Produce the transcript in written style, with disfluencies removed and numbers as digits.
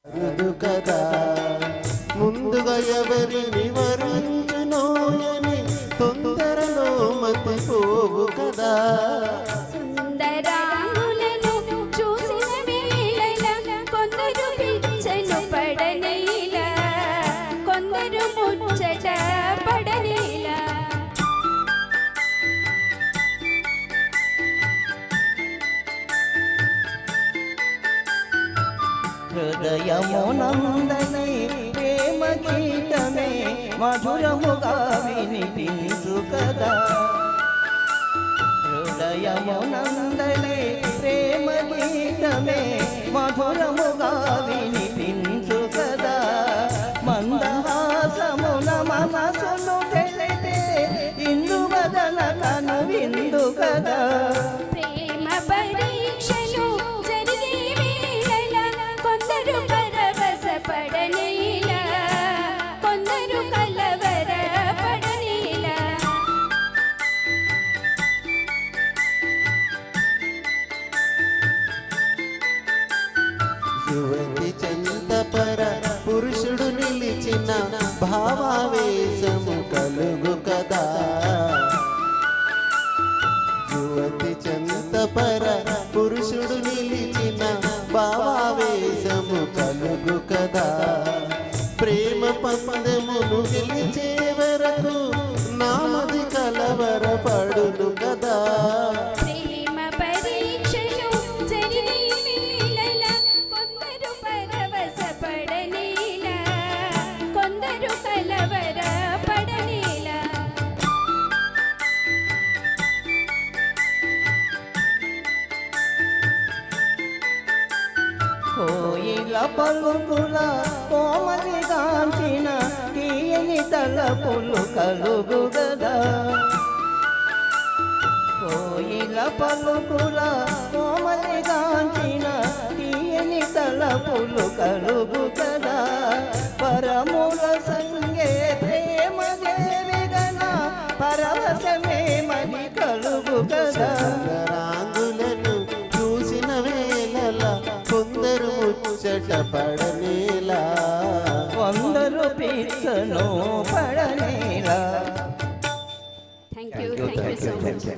కదా ముందుగా ఎవరిని వరించునోయని తొందరలో మతిపోవు కదా. సుందరాంగులను చూసిన వేళ కొందరు పిచ్చలు పడనేలా, కొందరు ముచ్చట పడనేలా. హృదయమునందనే ప్రేమ గీతమే మధురముగా వినిపించు కదా. హృదయమునందనే ప్రేమ గీతమే మధురముగా వినిపించు కదా. మందహాసమున మనసును తెలితే ఇందు వదన కను విందు కదా. ప్రేమ పరీక్షలు జరిగే వేళ కొందరు పరవశ పడనేలా, కొందరు కలవర పడనేలా. యువతి చందపర పురుషుడు నిలిచిన భావావేశము కలుగు కదా. యువతి చందపర పురుషుడు నిలిచిన భావావేశము కలుగు కదా. ప్రేమ పందెమును గెలిచే వరకు నామది కలవర పడును కదా. ప్రేమ పరీక్షలు జరిగే వేళ కొందరు పరవశ పడనేలా, కొందరు కలవర పడనేలా. కోయిల పలుకుల కోమలి గాంచిన తీయని తలపులు కలుగు గదా. కోయిల పలుకుల కోమలి గాంచిన తీయని తలపులు కలుగు కదా. పరముల సంగే ప్రేమ దేవి గన పరవశమే మది కలుగు కదా. రంగులను చూసిన వేళ కొందరు ముచ్చట పడనేలా, కొందరు పిచ్చను పడనేలా. Thank you so much.